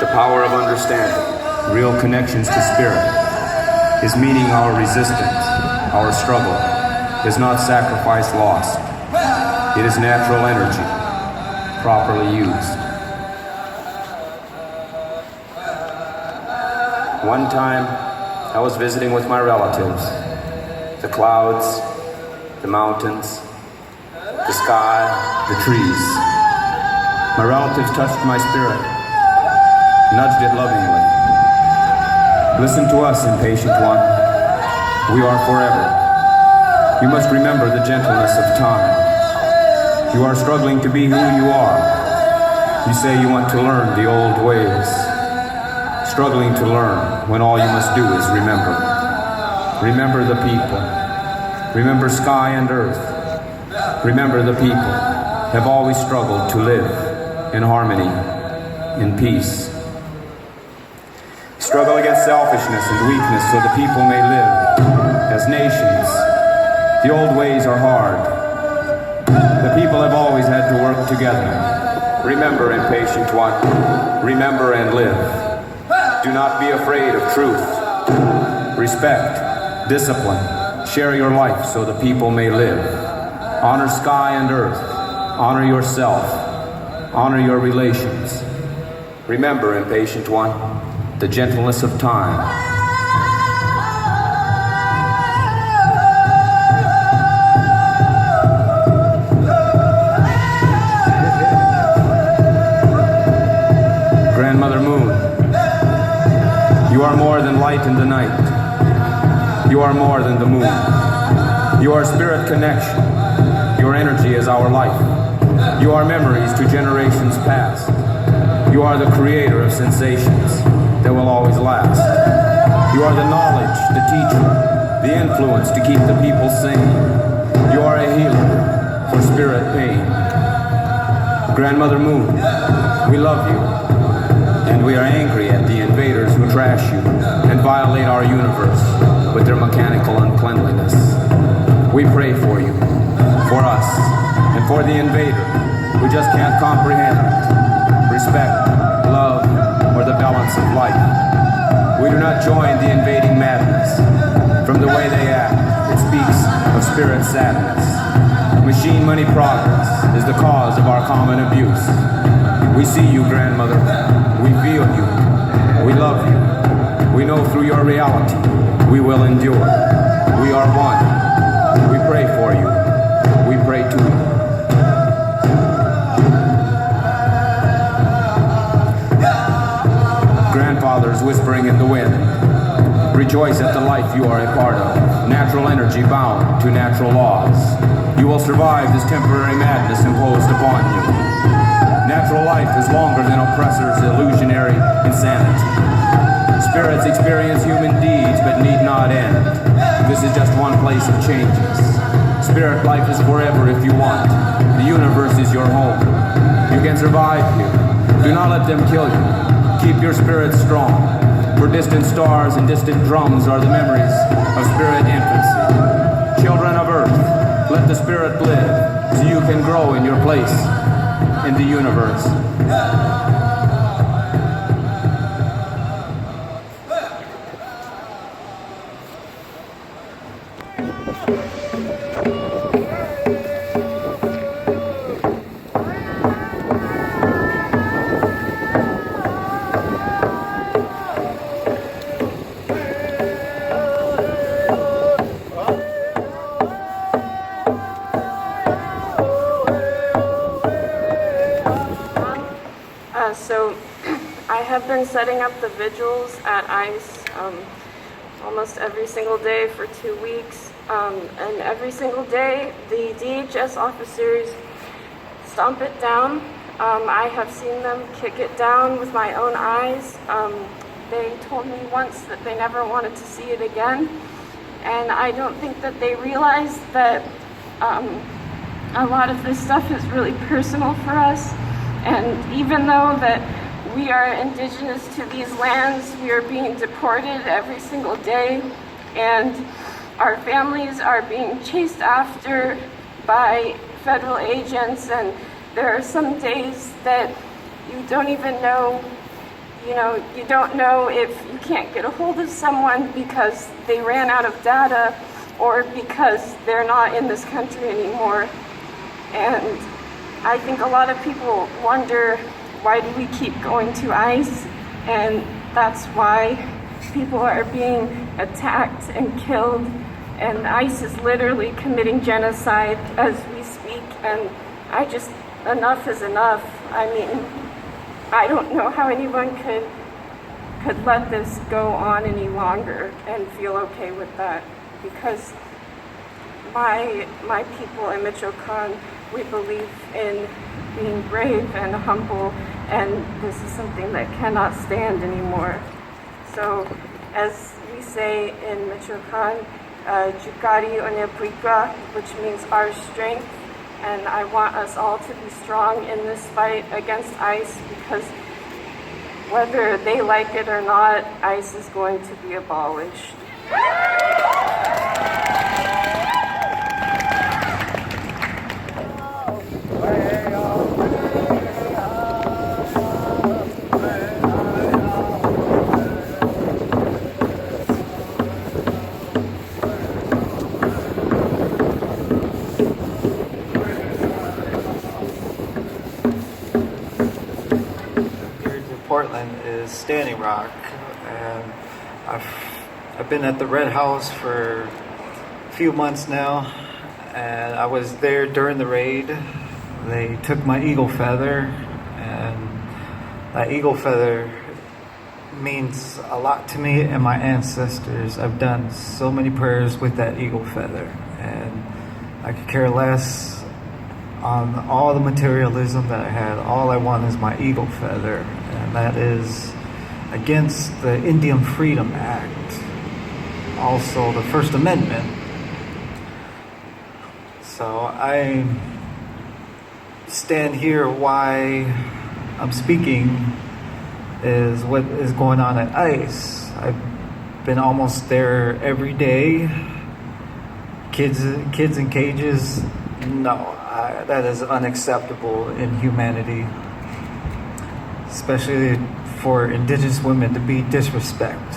the power of understanding, real connections to spirit, is meaning our resistance, our struggle, is not sacrifice lost. It is natural energy, properly used. One time, I was visiting with my relatives. The clouds, the mountains, the sky, the trees. My relatives touched my spirit, nudged it lovingly. Listen to us, impatient one. We are forever. You must remember the gentleness of time. You are struggling to be who you are. You say you want to learn the old ways. Struggling to learn when all you must do is remember. Remember the people. Remember sky and earth. Remember the people have always struggled to live in harmony, in peace. Struggle against selfishness and weakness so the people may live as nations. The old ways are hard. The people have always had to work together. Remember, impatient one. Remember and live. Do not be afraid of truth. Respect, discipline, share your life so the people may live. Honor sky and earth. Honor yourself. Honor your relations. Remember, impatient one, the gentleness of time. Grandmother Moon, you are more than light in the night. You are more than the moon. You are spirit connection. Your energy is our life. You are memories to generations past. You are the creator of sensations that will always last. You are the knowledge, the teacher, the influence to keep the people sane. You are a healer for spirit pain. Grandmother Moon, we love you. And we are angry at the invaders who trash you and violate our universe with their mechanical uncleanliness. We pray for you, for us, and for the invader who just can't comprehend respect, love, or the balance of life. We do not join the invading madness. From the way they act, it speaks of spirit sadness. Machine money progress is the cause of our common abuse. We see you, grandmother. We feel you. We love you. We know through your reality we will endure. We are one. We pray for you. We pray to you. Grandfathers whispering in the wind. Rejoice at the life you are a part of. Natural energy bound to natural laws. You will survive this temporary madness imposed upon you. Natural life is longer than oppressors' illusionary insanity. Spirits experience human deeds but need not end. This is just one place of changes. Spirit life is forever if you want. The universe is your home. You can survive here. Do not let them kill you. Keep your spirit strong. For distant stars and distant drums are the memories of spirit infancy. Children of earth, let the spirit live so you can grow in your place in the universe. So I have been setting up the vigils at ICE almost every single day for 2 weeks. And every single day, the DHS officers stomp it down. I have seen them kick it down with my own eyes. They told me once that they never wanted to see it again. And I don't think that they realize that a lot of this stuff is really personal for us. And even though that we are indigenous to these lands, we are being deported every single day, and our families are being chased after by federal agents, and there are some days that you don't even know you don't know if you can't get a hold of someone because they ran out of data or because they're not in this country anymore. And I think a lot of people wonder, why do we keep going to ICE? And that's why people are being attacked and killed. And ICE is literally committing genocide as we speak. And enough is enough. I mean, I don't know how anyone could let this go on any longer and feel okay with that, because my people in Michoacan, we believe in being brave and humble, and this is something that cannot stand anymore. So, as we say in Michoacan, Jukari Onepuika, which means our strength, and I want us all to be strong in this fight against ICE, because whether they like it or not, ICE is going to be abolished. Portland is Standing Rock, and I've been at the Red House for a few months now, and I was there during the raid. They took my eagle feather, and that eagle feather means a lot to me and my ancestors. I've done so many prayers with that eagle feather, and I could care less on all the materialism that I had. All I want is my eagle feather, and that is against the Indian Freedom Act, also the First Amendment. So I stand here why I'm speaking is what is going on at ICE. I've been almost there every day. Kids in cages, no, that is unacceptable in humanity, especially for indigenous women to be disrespected.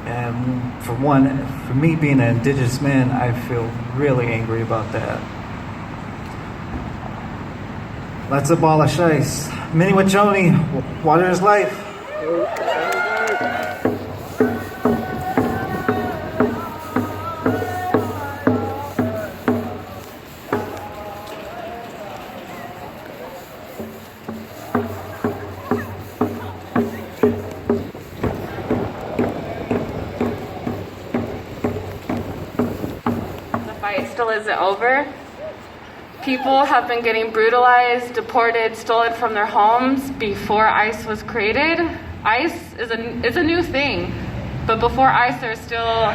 And for me being an indigenous man, I feel really angry about that. Let's abolish ICE. Mini Wachoni, water is life. Still isn't over. People have been getting brutalized, deported, stolen from their homes before ICE was created. ICE is a new thing, but before ICE there's still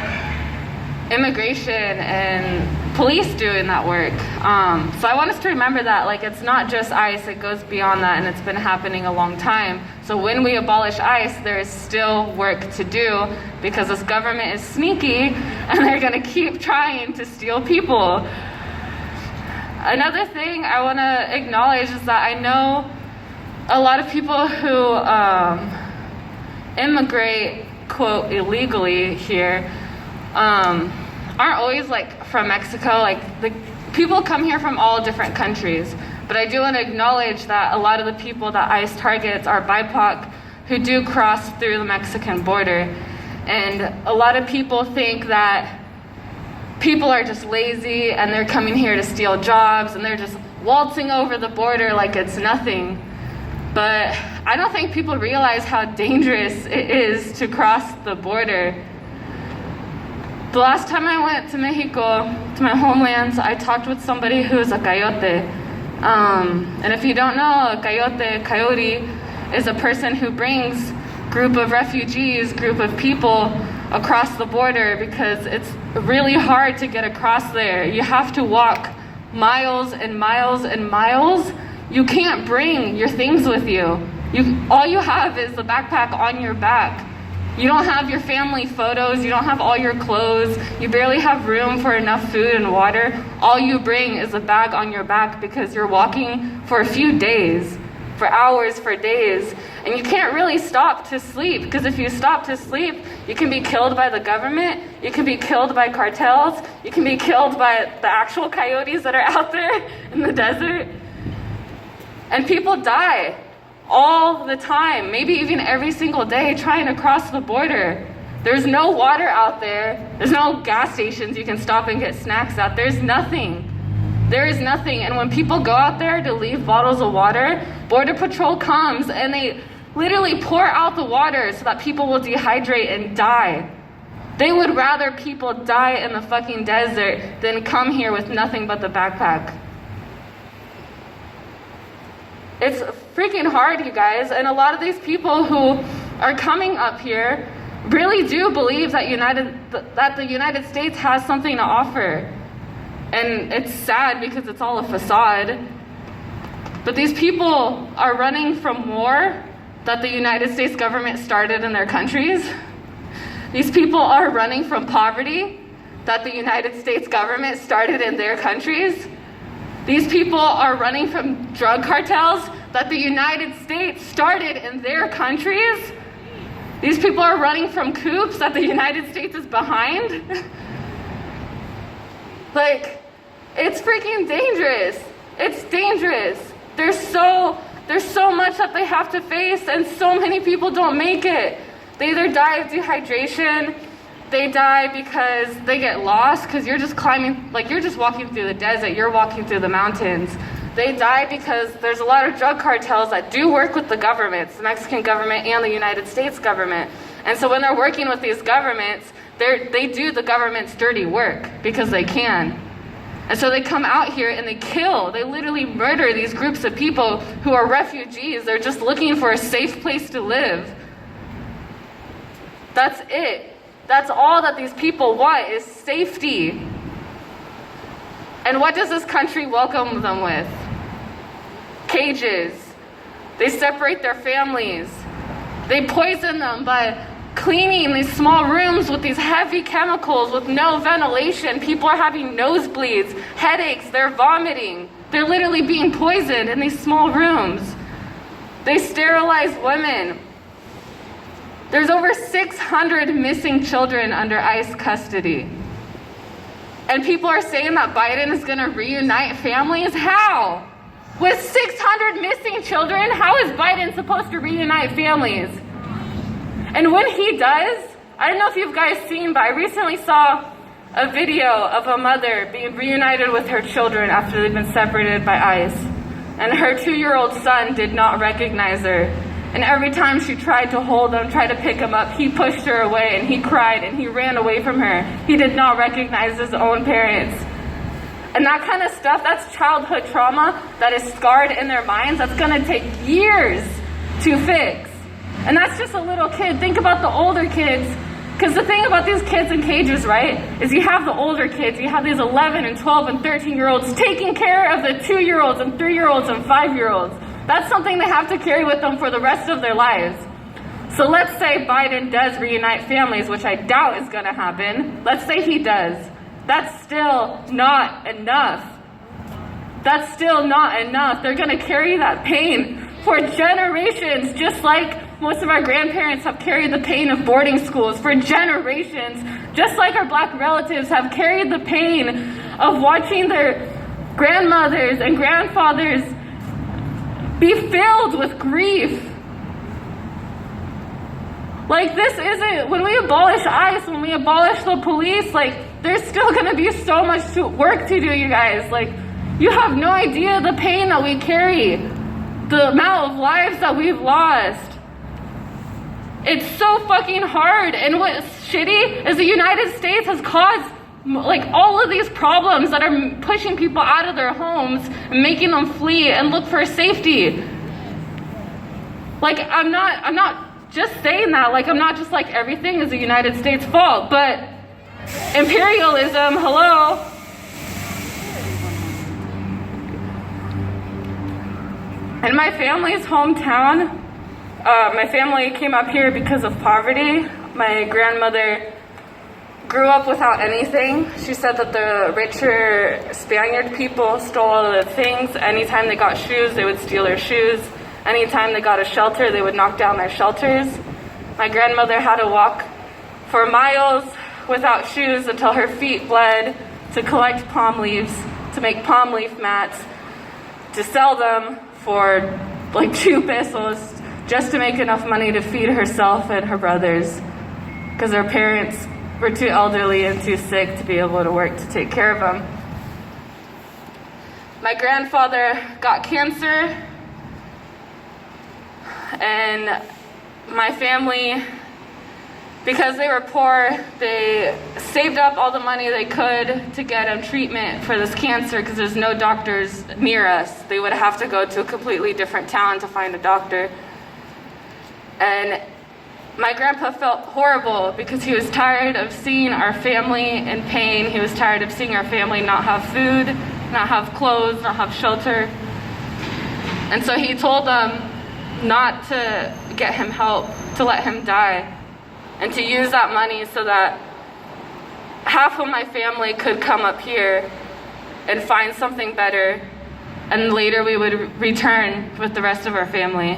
immigration and police doing that work. So I want us to remember that, like, it's not just ICE, it goes beyond that, and it's been happening a long time. So when we abolish ICE, there is still work to do, because this government is sneaky and they're gonna keep trying to steal people. Another thing I wanna acknowledge is that I know a lot of people who immigrate, quote, illegally here, aren't always like from Mexico. Like, the people come here from all different countries. But I do want to acknowledge that a lot of the people that ICE targets are BIPOC who do cross through the Mexican border. And a lot of people think that people are just lazy and they're coming here to steal jobs and they're just waltzing over the border like it's nothing. But I don't think people realize how dangerous it is to cross the border. The last time I went to Mexico, to my homelands, I talked with somebody who's a coyote. And if you don't know, a coyote is a person who brings group of refugees, group of people across the border, because it's really hard to get across there. You have to walk miles and miles and miles. You can't bring your things with you. All you have is the backpack on your back. You don't have your family photos, you don't have all your clothes, you barely have room for enough food and water. All you bring is a bag on your back because you're walking for a few days, for hours, for days. And you can't really stop to sleep, because if you stop to sleep, you can be killed by the government, you can be killed by cartels, you can be killed by the actual coyotes that are out there in the desert. And people die all the time, maybe even every single day, trying to cross the border. There's no water out there. There's no gas stations you can stop and get snacks at. There's nothing. There is nothing. And when people go out there to leave bottles of water, Border Patrol comes and they literally pour out the water so that people will dehydrate and die. They would rather people die in the fucking desert than come here with nothing but the backpack. It's freaking hard, you guys. And a lot of these people who are coming up here really do believe that the United States has something to offer. And it's sad because it's all a facade. But these people are running from war that the United States government started in their countries. These people are running from poverty that the United States government started in their countries. These people are running from drug cartels that the United States started in their countries. These people are running from coups that the United States is behind. Like, it's freaking dangerous. It's dangerous. There's so much that they have to face, and so many people don't make it. They either die of dehydration, they die because they get lost, because you're just climbing, like you're just walking through the desert, you're walking through the mountains. They die because there's a lot of drug cartels that do work with the governments, the Mexican government and the United States government. And so when they're working with these governments, they do the government's dirty work because they can. And so they come out here and they kill, they literally murder these groups of people who are refugees. They're just looking for a safe place to live. That's it. That's all that these people want, is safety. And what does this country welcome them with? Cages. They separate their families. They poison them by cleaning these small rooms with these heavy chemicals with no ventilation. People are having nosebleeds, headaches, they're vomiting. They're literally being poisoned in these small rooms. They sterilize women. There's over 600 missing children under ICE custody. And people are saying that Biden is gonna reunite families? How? With 600 missing children, how is Biden supposed to reunite families? And when he does, I don't know if you guys seen, but I recently saw a video of a mother being reunited with her children after they've been separated by ICE. And her 2-year-old son did not recognize her. And every time she tried to hold him, tried to pick him up, he pushed her away and he cried and he ran away from her. He did not recognize his own parents. And that kind of stuff, that's childhood trauma that is scarred in their minds. That's gonna take years to fix. And that's just a little kid. Think about the older kids. Because the thing about these kids in cages, right, is you have the older kids. You have these 11 and 12 and 13-year-olds taking care of the 2-year-olds and 3-year-olds and 5-year-olds. That's something they have to carry with them for the rest of their lives. So let's say Biden does reunite families, which I doubt is going to happen. Let's say he does. That's still not enough. That's still not enough. They're going to carry that pain for generations, just like most of our grandparents have carried the pain of boarding schools for generations, just like our black relatives have carried the pain of watching their grandmothers and grandfathers be filled with grief. Like, this isn't, when we abolish ICE, when we abolish the police, like, there's still gonna be so much work to do, you guys. Like, you have no idea the pain that we carry, the amount of lives that we've lost. It's so fucking hard. And what's shitty is the United States has caused like all of these problems that are pushing people out of their homes and making them flee and look for safety. Like, I'm not just saying that, like, I'm not just like everything is the United States' fault, but imperialism, hello. In my family's hometown, my family came up here because of poverty. My grandmother grew up without anything. She said that the richer Spaniard people stole all the things. Anytime they got shoes, they would steal her shoes. Anytime they got a shelter, they would knock down their shelters. My grandmother had to walk for miles without shoes until her feet bled to collect palm leaves, to make palm leaf mats, to sell them for like 2 pesos, just to make enough money to feed herself and her brothers, because their parents were too elderly and too sick to be able to work to take care of them. My grandfather got cancer, and my family, because they were poor, they saved up all the money they could to get him treatment for this cancer, because there's no doctors near us. They would have to go to a completely different town to find a doctor. And my grandpa felt horrible because he was tired of seeing our family in pain. He was tired of seeing our family not have food, not have clothes, not have shelter. And so he told them not to get him help, to let him die, and to use that money so that half of my family could come up here and find something better, and later we would return with the rest of our family.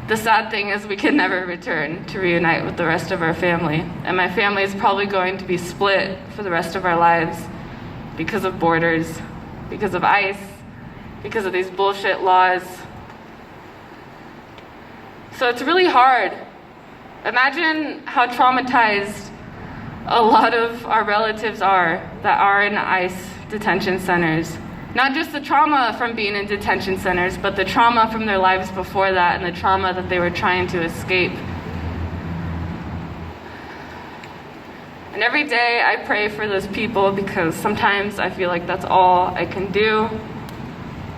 The sad thing is we can never return to reunite with the rest of our family, and my family is probably going to be split for the rest of our lives because of borders, because of ICE, because of these bullshit laws. So it's really hard. Imagine how traumatized a lot of our relatives are that are in ICE detention centers. Not just the trauma from being in detention centers, but the trauma from their lives before that and the trauma that they were trying to escape. And every day I pray for those people, because sometimes I feel like that's all I can do.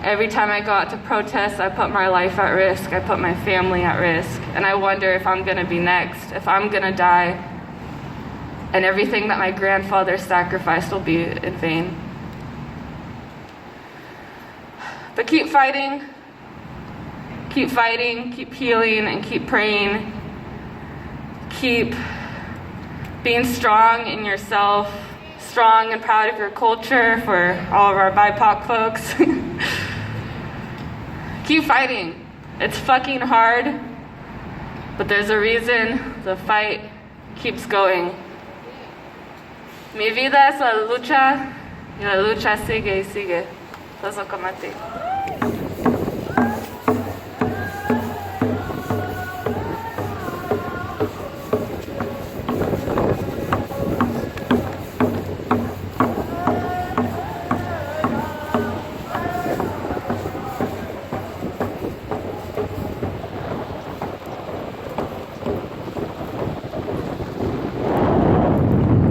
Every time I go out to protest, I put my life at risk, I put my family at risk, and I wonder if I'm gonna be next, if I'm gonna die, and everything that my grandfather sacrificed will be in vain. But keep fighting, keep healing, and keep praying. Keep being strong in yourself, strong and proud of your culture for all of our BIPOC folks. Keep fighting. It's fucking hard, but there's a reason the fight keeps going. Mi vida es la lucha, y la lucha sigue y sigue. Los combates.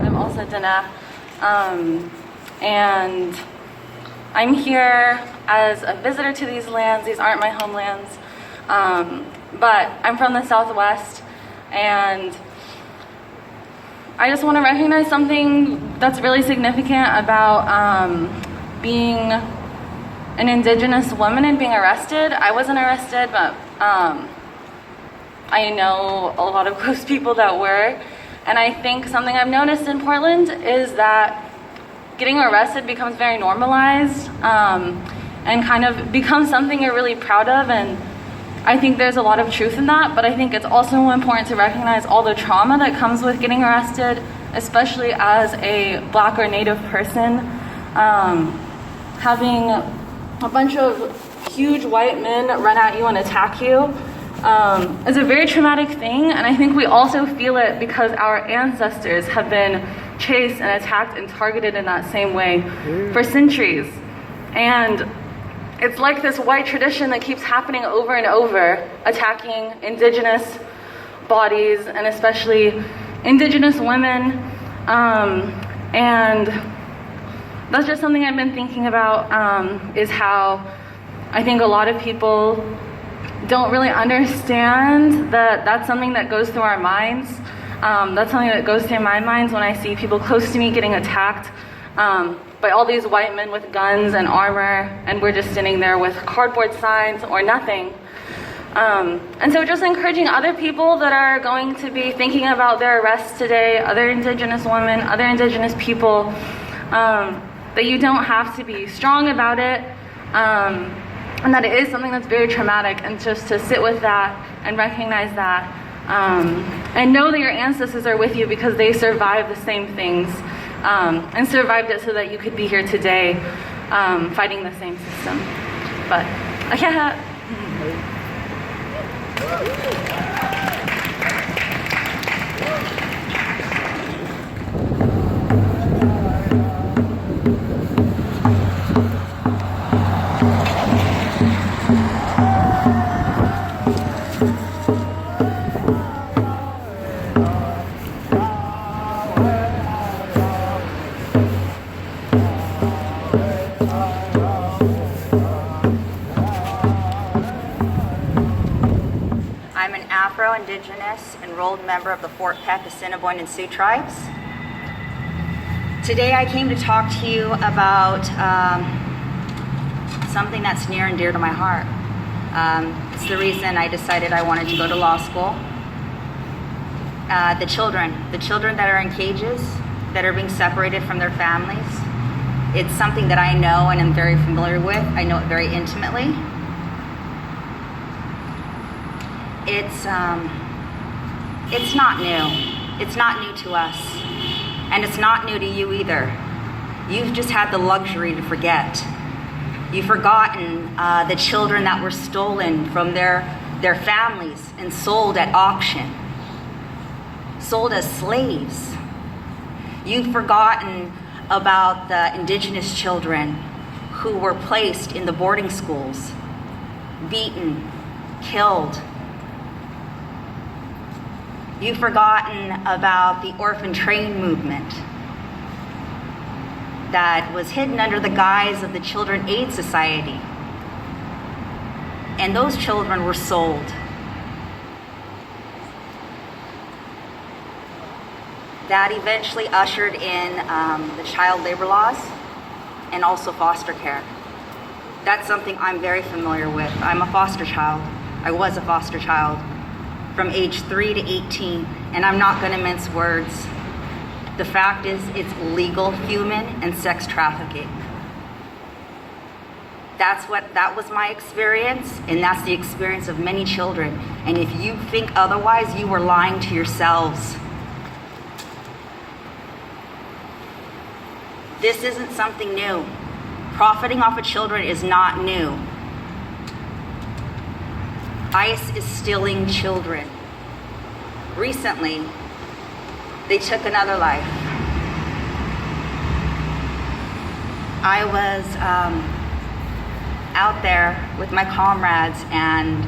I'm also Dana, and I'm here as a visitor to these lands. These aren't my homelands, but I'm from the Southwest, and I just want to recognize something that's really significant about being an Indigenous woman and being arrested. I wasn't arrested, but I know a lot of close people that were, and I think something I've noticed in Portland is that getting arrested becomes very normalized and kind of becomes something you're really proud of, and I think there's a lot of truth in that, but I think it's also important to recognize all the trauma that comes with getting arrested, especially as a Black or Native person. Having a bunch of huge white men run at you and attack you is a very traumatic thing, and I think we also feel it because our ancestors have been chased and attacked and targeted in that same way for centuries. And it's like this white tradition that keeps happening over and over, attacking Indigenous bodies and especially Indigenous women. And that's just something I've been thinking about, is how I think a lot of people don't really understand that that's something that goes through our minds. That's something that goes through my mind when I see people close to me getting attacked by all these white men with guns and armor, and we're just sitting there with cardboard signs or nothing. And so just encouraging other people that are going to be thinking about their arrests today, other Indigenous women, other Indigenous people, that you don't have to be strong about it. and that it is something that's very traumatic, and just to sit with that and recognize that, and know that your ancestors are with you because they survived the same things, and survived it so that you could be here today, fighting the same system. But I can't have. I'm an Afro-Indigenous enrolled member of the Fort Peck, Assiniboine, and Sioux tribes. Today I came to talk to you about something that's near and dear to my heart. It's the reason I decided I wanted to go to law school. The children that are in cages, that are being separated from their families. It's something that I know and am very familiar with. I know it very intimately. It's not new. It's not new to us. And it's not new to you either. You've just had the luxury to forget. You've forgotten the children that were stolen from their families and sold at auction, sold as slaves. You've forgotten about the indigenous children who were placed in the boarding schools, beaten, killed. You've forgotten about the orphan train movement that was hidden under the guise of the Children's Aid Society. And those children were sold. That eventually ushered in the child labor laws and also foster care. That's something I'm very familiar with. I'm a foster child. I was a foster child from age 3 to 18, and I'm not gonna mince words. The fact is, it's legal human and sex trafficking. That was my experience, and that's the experience of many children. And if you think otherwise, you are lying to yourselves. This isn't something new. Profiting off of children is not new. ICE is stealing children. Recently, they took another life. I was out there with my comrades, and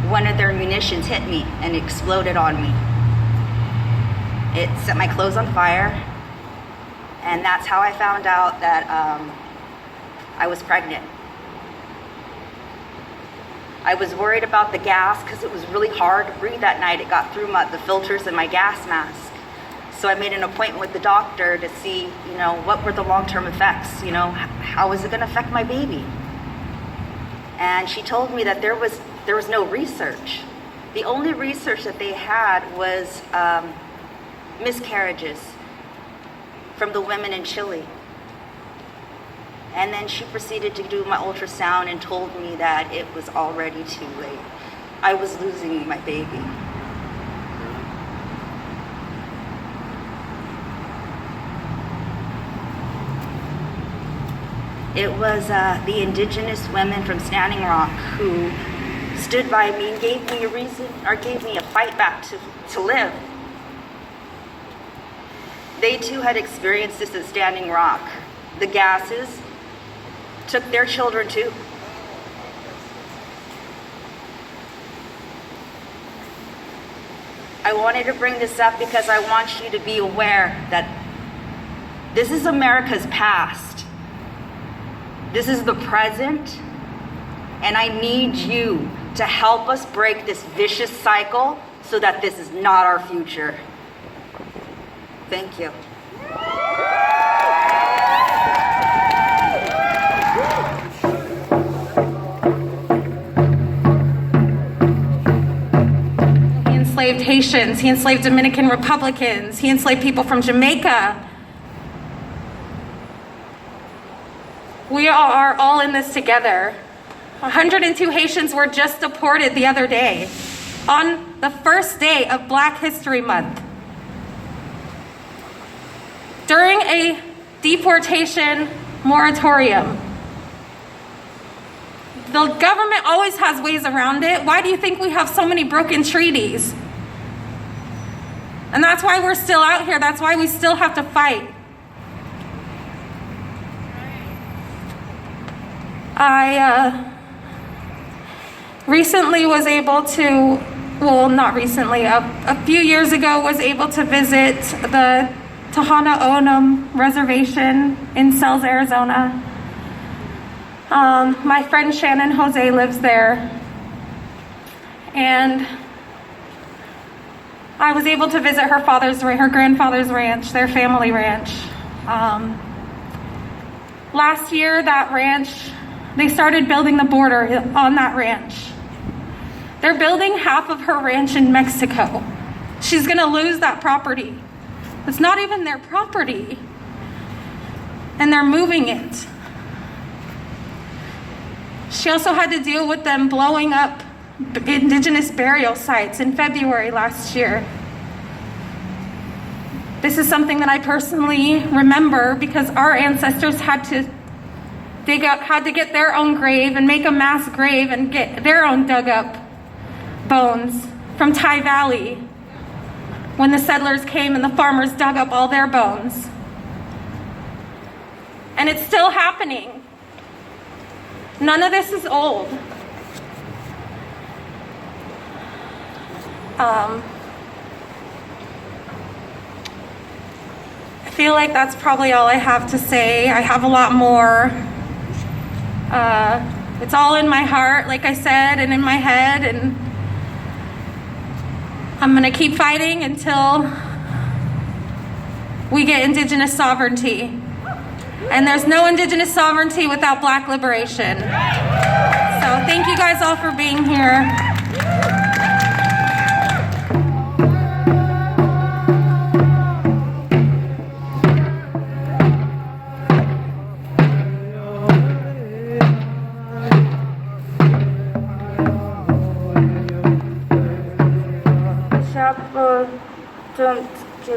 one of their munitions hit me and exploded on me. It set my clothes on fire, and that's how I found out that I was pregnant. I was worried about the gas because it was really hard to breathe that night. It got through the filters in my gas mask. So I made an appointment with the doctor to see, what were the long-term effects, how is it gonna affect my baby? And she told me that there was no research. The only research that they had was miscarriages from the women in Chile. And then she proceeded to do my ultrasound and told me that it was already too late. I was losing my baby. It was the indigenous women from Standing Rock who stood by me and gave me a reason, or gave me a fight back to live. They too had experienced this at Standing Rock. The gases took their children too. I wanted to bring this up because I want you to be aware that this is America's past. This is the present, and I need you to help us break this vicious cycle so that this is not our future. Thank you. He enslaved Haitians, he enslaved Dominican Republicans, he enslaved people from Jamaica. We are are all in this together. 102 Haitians were just deported the other day, on the first day of Black History Month. During a deportation moratorium. The government always has ways around it. Why do you think we have so many broken treaties? And that's why we're still out here. That's why we still have to fight. I recently was able to, well, not recently, a few years ago was able to visit the Tohono O'odham Reservation in Sells, Arizona. My friend Shannon Jose lives there. And I was able to visit her grandfather's ranch, their family ranch. Last year, that ranch, they started building the border on that ranch. They're building half of her ranch in Mexico. She's gonna lose that property. It's not even their property. And they're moving it. She also had to deal with them blowing up indigenous burial sites in February last year. This is something that I personally remember because our ancestors had to get their own grave and make a mass grave and get their own dug up bones from Ty Valley when the settlers came and the farmers dug up all their bones. And it's still happening. None of this is old. I feel like that's probably all I have to say. I have a lot more. It's all in my heart, like I said, and in my head, and I'm gonna keep fighting until we get Indigenous sovereignty. And there's no Indigenous sovereignty without Black liberation. So thank you guys all for being here.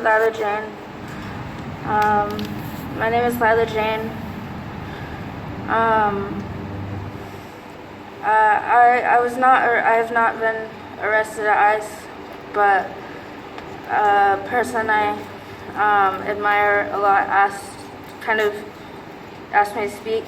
Lila Jane. My name is Lila Jane. I have not been arrested at ICE, but a person I admire a lot asked me to speak.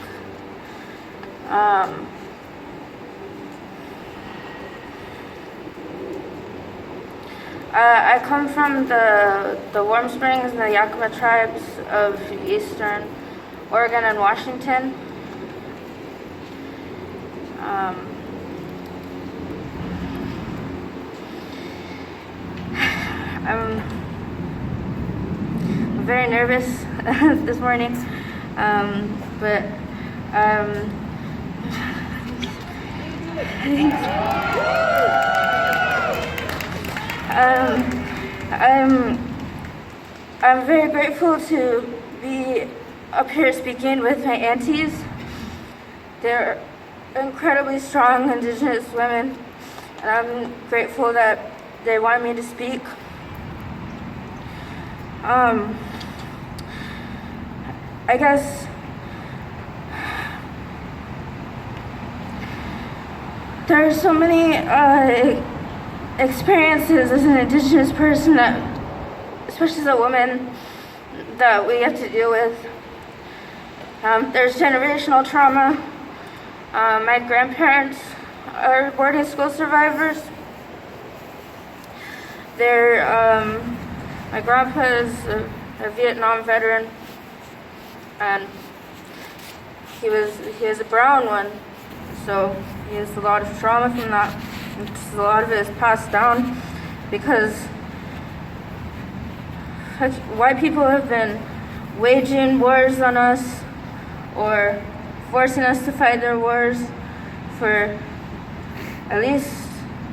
I come from the Warm Springs and the Yakima tribes of eastern Oregon and Washington. I'm very nervous this morning, but I'm very grateful to be up here speaking with my aunties. They're incredibly strong Indigenous women, and I'm grateful that they want me to speak. I guess there are so many experiences as an Indigenous person, that, especially as a woman, that we have to deal with. There's generational trauma. My grandparents are boarding school survivors. My grandpa is a Vietnam veteran, and he was a brown one, so he has a lot of trauma from that. A lot of it is passed down because white people have been waging wars on us or forcing us to fight their wars for, at least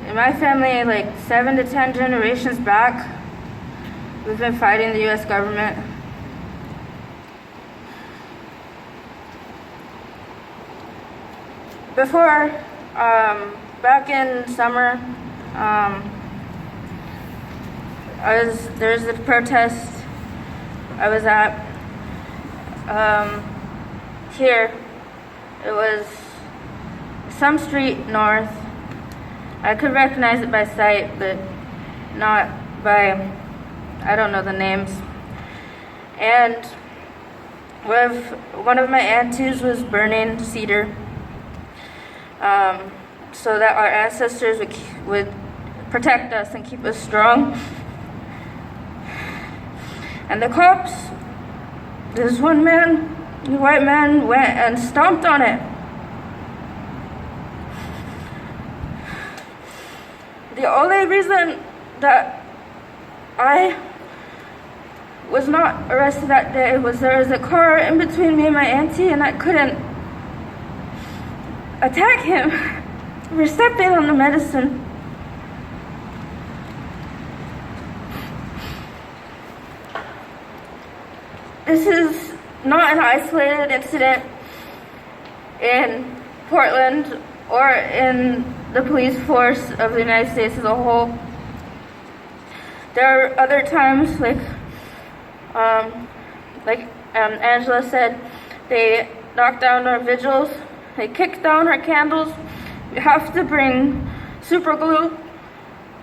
in my family, like 7 to 10 generations back. We've been fighting the US government. before, back in summer, there's a protest I was at here. It was some street north. I could recognize it by sight, but not by, I don't know the names. And one of my aunties was burning cedar so that our ancestors would protect us and keep us strong. And the cops, this one man, the white man, went and stomped on it. The only reason that I was not arrested that day was there was a car in between me and my auntie, and I couldn't attack him for stepping on the medicine. This is not an isolated incident in Portland or in the police force of the United States as a whole. There are other times, like Angela said, they knock down our vigils, they kick down our candles. You have to bring super glue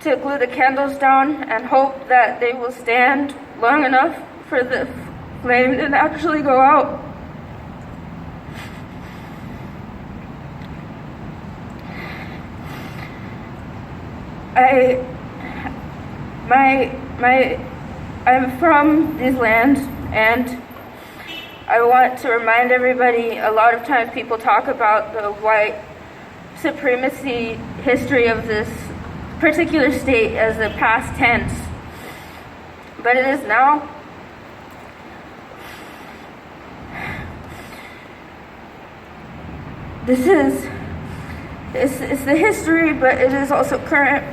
to glue the candles down and hope that they will stand long enough for the flame to actually go out. I'm from these lands, and I want to remind everybody, a lot of times people talk about the white supremacy history of this particular state as a past tense, but it is now. It's the history, but it is also current.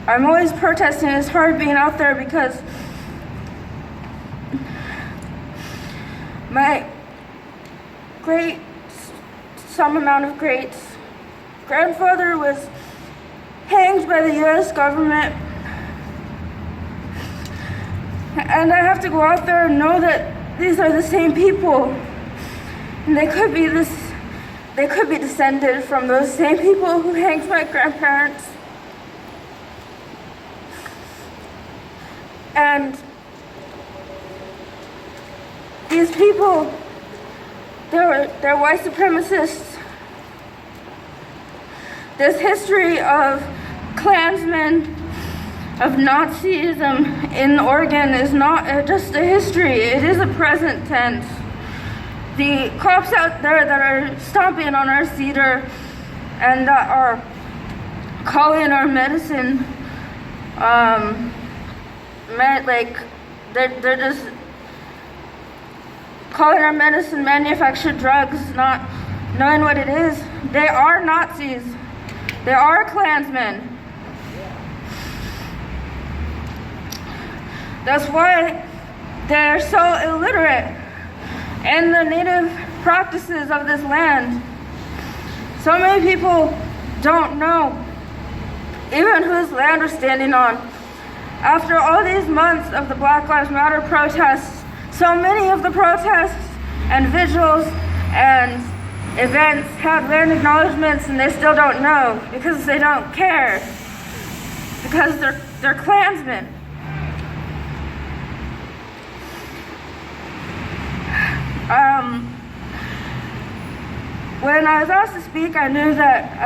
I'm always protesting. It's hard being out there because my some amount of greats grandfather was hanged by the US government, and I have to go out there and know that these are the same people, and they could be descended from those same people who hanged my grandparents. And these people, they're white supremacists. This history of Klansmen, of Nazism in Oregon is not just a history, it is a present tense. The cops out there that are stomping on our cedar and that are calling our medicine, they're just calling our medicine manufactured drugs, not knowing what it is. They are Nazis. They are Klansmen. That's why they're so illiterate in the native practices of this land. So many people don't know even whose land we're standing on. After all these months of the Black Lives Matter protests, so many of the protests and vigils and events have land acknowledgements, and they still don't know because they don't care, because they're Klansmen. When I was asked to speak, I knew that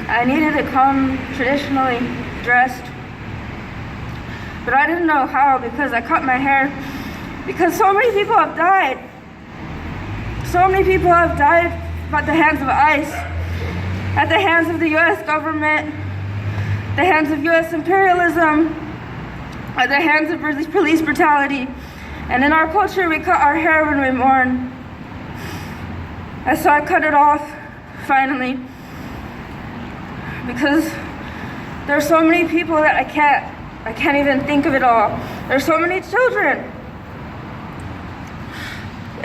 I needed to come traditionally dressed, but I didn't know how because I cut my hair, because so many people have died. So many people have died at the hands of ICE, at the hands of the US government, the hands of US imperialism, at the hands of police brutality. And in our culture, we cut our hair when we mourn. And so I cut it off, finally, because there are so many people that I can't even think of it all. There's so many children.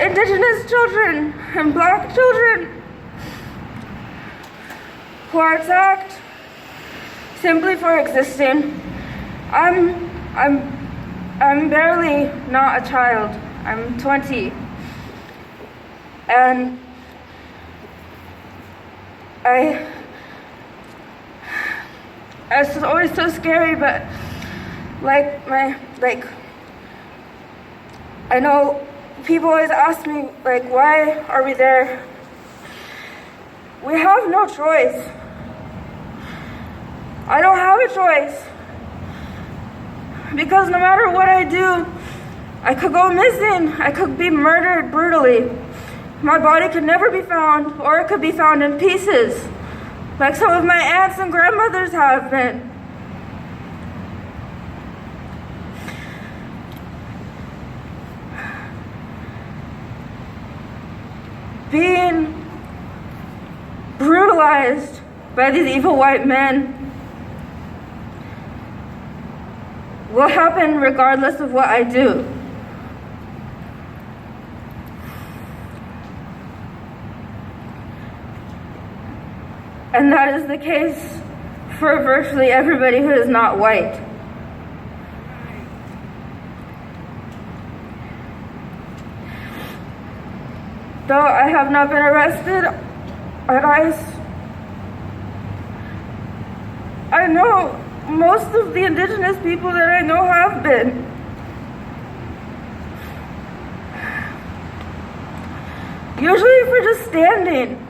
indigenous children and black children who are attacked simply for existing. I'm barely not a child. I'm 20. And it's always so scary, but I know people always ask me, why are we there? We have no choice. I don't have a choice. Because no matter what I do, I could go missing. I could be murdered brutally. My body could never be found, or it could be found in pieces, like some of my aunts and grandmothers have been. Being brutalized by these evil white men will happen regardless of what I do. And that is the case for virtually everybody who is not white. Though I have not been arrested at ICE, I know most of the indigenous people that I know have been. Usually for just standing.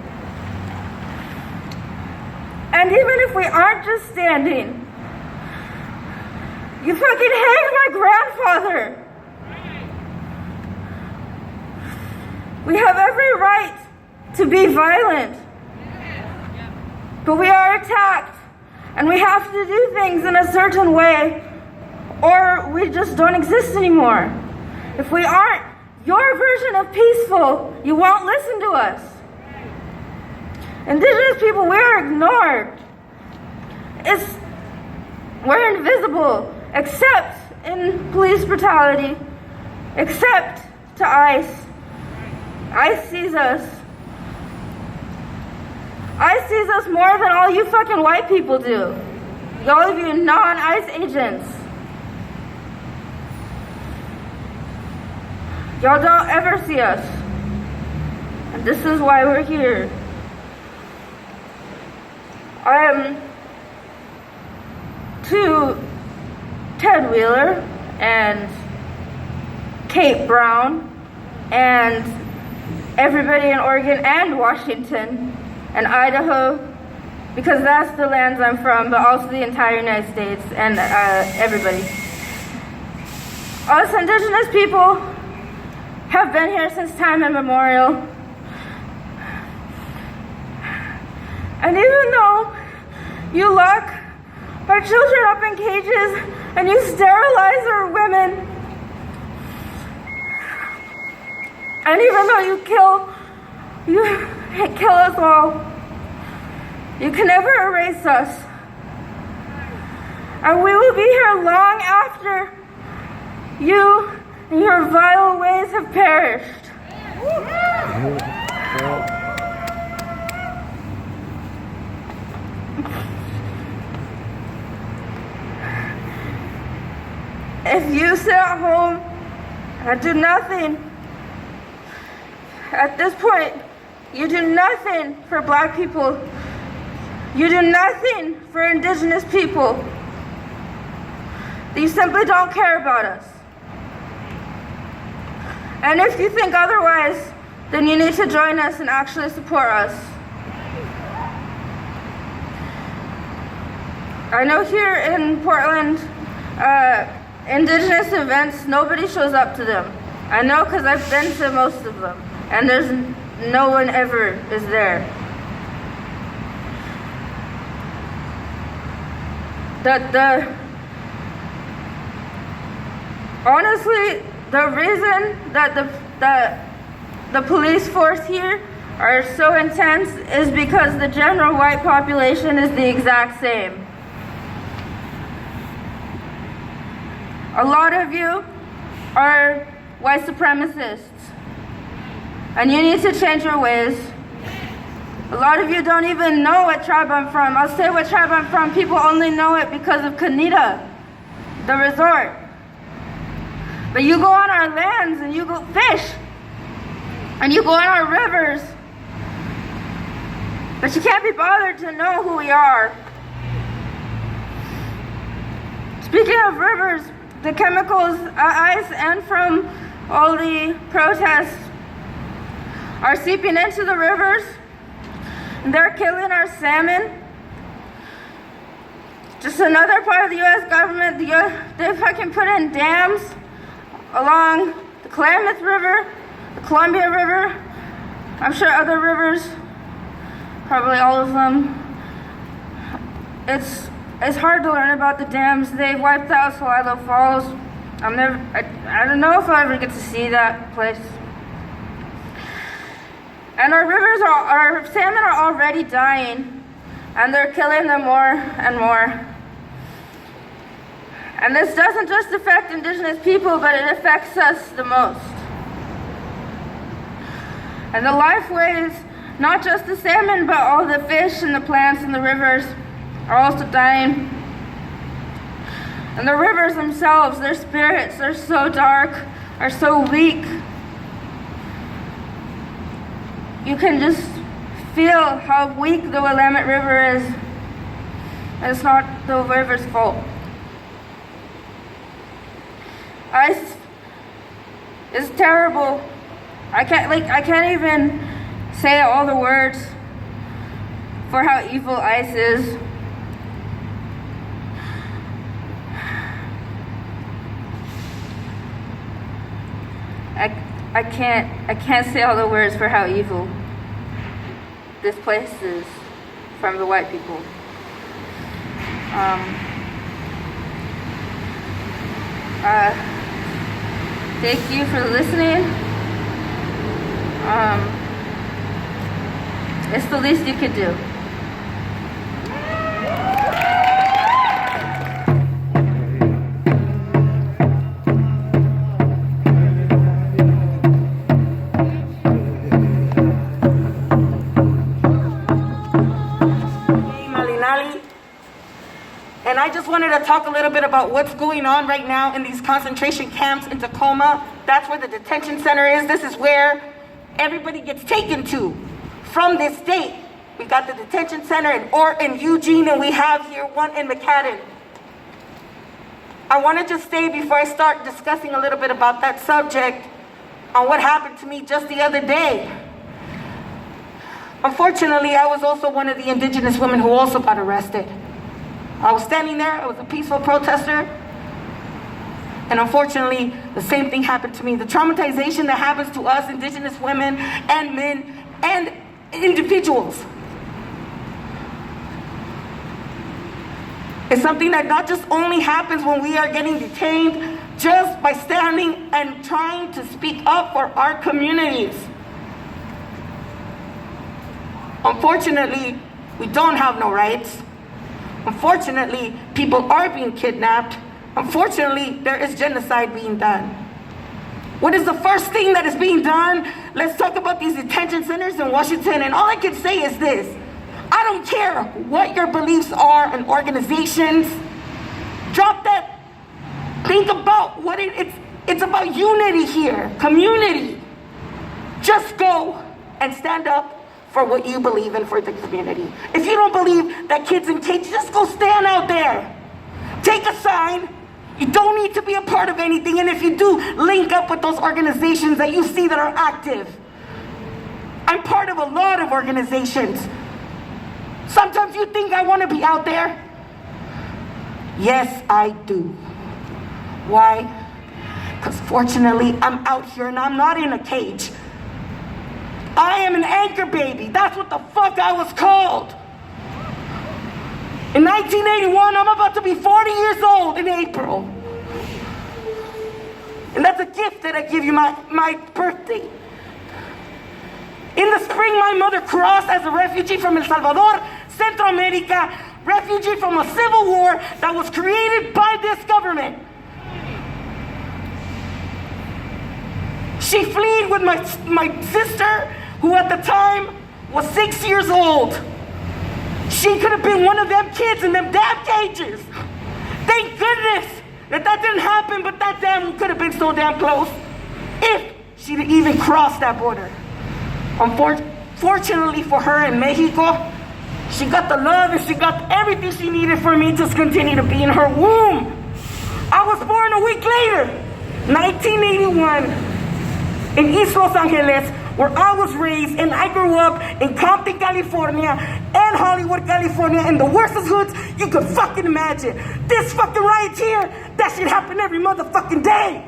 And even if we aren't just standing, you fucking hanged my grandfather. We have every right to be violent, but we are attacked, and we have to do things in a certain way, or we just don't exist anymore. If we aren't your version of peaceful, you won't listen to us. Indigenous people, we are ignored. We're invisible, except in police brutality, except to ICE. ICE sees us. ICE sees us more than all you fucking white people do. All of you non-ICE agents. Y'all don't ever see us. And this is why we're here. I am to Ted Wheeler and Kate Brown and everybody in Oregon and Washington and Idaho, because that's the lands I'm from, but also the entire United States and everybody. Us indigenous people have been here since time immemorial. And even though you lock our children up in cages and you sterilize our women, and even though you kill us all, you can never erase us. And we will be here long after you and your vile ways have perished. If you sit at home and do nothing, at this point, you do nothing for black people. You do nothing for indigenous people. You simply don't care about us. And if you think otherwise, then you need to join us and actually support us. I know here in Portland, indigenous events, nobody shows up to them. I know because I've been to most of them, and there's no one ever is there. Honestly, the reason that the police force here are so intense is because the general white population is the exact same. A lot of you are white supremacists. And you need to change your ways. A lot of you don't even know what tribe I'm from. I'll say what tribe I'm from. People only know it because of Kanita, the resort. But you go on our lands and you go fish. And you go on our rivers. But you can't be bothered to know who we are. Speaking of rivers, the chemicals, ICE and from all the protests are seeping into the rivers. And they're killing our salmon. Just another part of the U.S. government, they fucking put in dams along the Klamath River, the Columbia River, I'm sure other rivers, probably all of them. It's hard to learn about the dams. They wiped out Salilo Falls. I don't know if I'll ever get to see that place. And our rivers, our salmon are already dying, and they're killing them more and more. And this doesn't just affect indigenous people, but it affects us the most. And the lifeways, not just the salmon, but all the fish and the plants in the rivers are also dying. And the rivers themselves, their spirits, they're so dark, are so weak. You can just feel how weak the Willamette River is. And it's not the river's fault. ICE is terrible. I can't even say all the words for how evil ICE is. I can't say all the words for how evil this place is from the white people. Thank you for listening. It's the least you could do. And I just wanted to talk a little bit about what's going on right now in these concentration camps in Tacoma. That's where the detention center is. This is where everybody gets taken to from this state. We got the detention center in Eugene, and we have here one in McAdam. I want to just say before I start discussing a little bit about that subject on what happened to me just the other day. Unfortunately, I was also one of the indigenous women who also got arrested. I was standing there, I was a peaceful protester, and unfortunately, the same thing happened to me. The traumatization that happens to us, indigenous women and men and individuals, is something that not just only happens when we are getting detained, just by standing and trying to speak up for our communities. Unfortunately, we don't have no rights. Unfortunately, people are being kidnapped. Unfortunately, there is genocide being done. What is the first thing that is being done? Let's talk about these detention centers in Washington, and all I can say is this. I don't care what your beliefs are and organizations. Drop that. Think about what it's about unity here, community. Just go and stand up for what you believe in for the community. If you don't believe that kids in cages, just go stand out there. Take a sign. You don't need to be a part of anything, and if you do, link up with those organizations that you see that are active. I'm part of a lot of organizations. Sometimes you think I want to be out there. Yes, I do. Why? Because fortunately, I'm out here and I'm not in a cage. I am an anchor baby. That's what the fuck I was called. In 1981, I'm about to be 40 years old in April. And that's a gift that I give you my birthday. In the spring, my mother crossed as a refugee from El Salvador, Central America, refugee from a civil war that was created by this government. She fled with my sister, who at the time was 6 years old. She could have been one of them kids in them damn cages. Thank goodness that didn't happen, but that damn could have been so damn close if she'd even crossed that border. Unfortunately for her in Mexico, she got the love and she got everything she needed for me to continue to be in her womb. I was born a week later, 1981, in East Los Angeles, where I was raised, and I grew up in Compton, California, and Hollywood, California, in the worstest hoods you could fucking imagine. This fucking riot here, that shit happen every motherfucking day.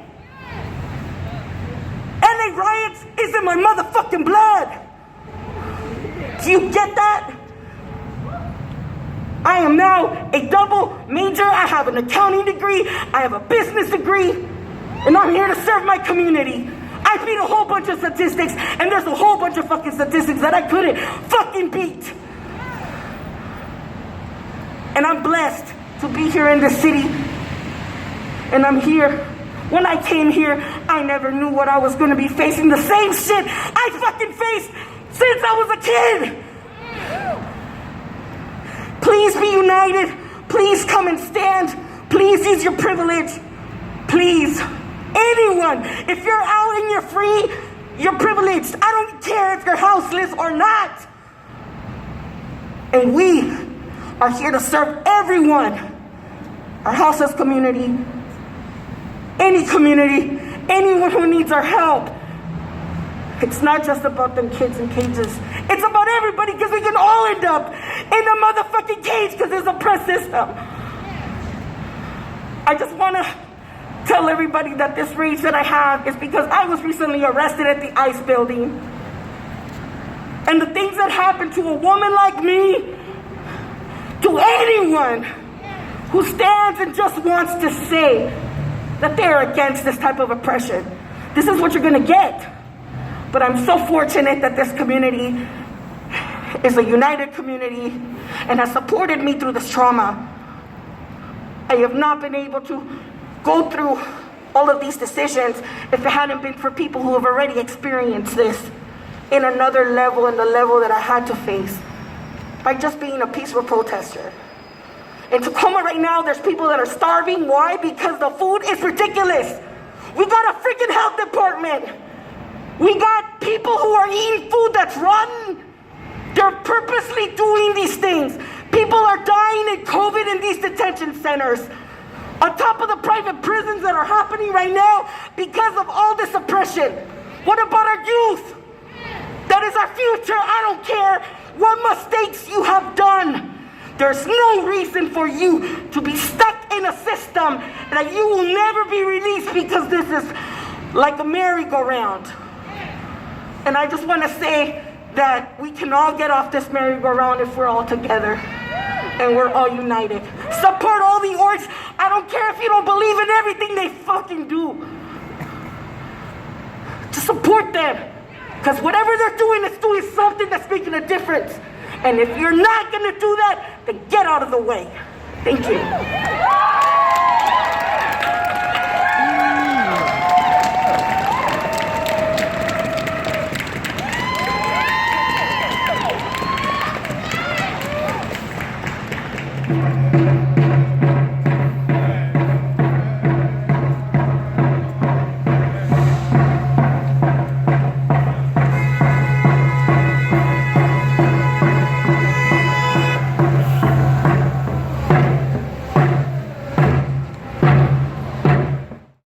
LA riots is in my motherfucking blood. Do you get that? I am now a double major. I have an accounting degree, I have a business degree, and I'm here to serve my community. I beat a whole bunch of statistics, and there's a whole bunch of fucking statistics that I couldn't fucking beat. And I'm blessed to be here in this city, and I'm here. When I came here, I never knew what I was gonna be facing. The same shit I fucking faced since I was a kid. Please be united. Please come and stand. Please use your privilege. Please. Anyone, if you're out and you're free, you're privileged. I don't care if you're houseless or not. And we are here to serve everyone. Our houseless community, any community, anyone who needs our help. It's not just about them kids in cages. It's about everybody, because we can all end up in a motherfucking cage because there's a press system. I just want to tell everybody that this rage that I have is because I was recently arrested at the ICE building. And the things that happen to a woman like me, to anyone who stands and just wants to say that they're against this type of oppression, this is what you're going to get. But I'm so fortunate that this community is a united community and has supported me through this trauma. I have not been able to go through all of these decisions if it hadn't been for people who have already experienced this in another level, in the level that I had to face, by just being a peaceful protester. In Tacoma right now, there's people that are starving. Why? Because the food is ridiculous. We got a freaking health department. We got people who are eating food that's rotten. They're purposely doing these things. People are dying in COVID in these detention centers, on top of the private prisons that are happening right now because of all this oppression. What about our youth? That is our future. I don't care what mistakes you have done. There's no reason for you to be stuck in a system that you will never be released, because this is like a merry-go-round. And I just want to say that we can all get off this merry-go-round if we're all together and we're all united. Support all the orgs. I don't care if you don't believe in everything they fucking do. Just support them. Because whatever they're doing is doing something that's making a difference. And if you're not going to do that, then get out of the way. Thank you. Thank you.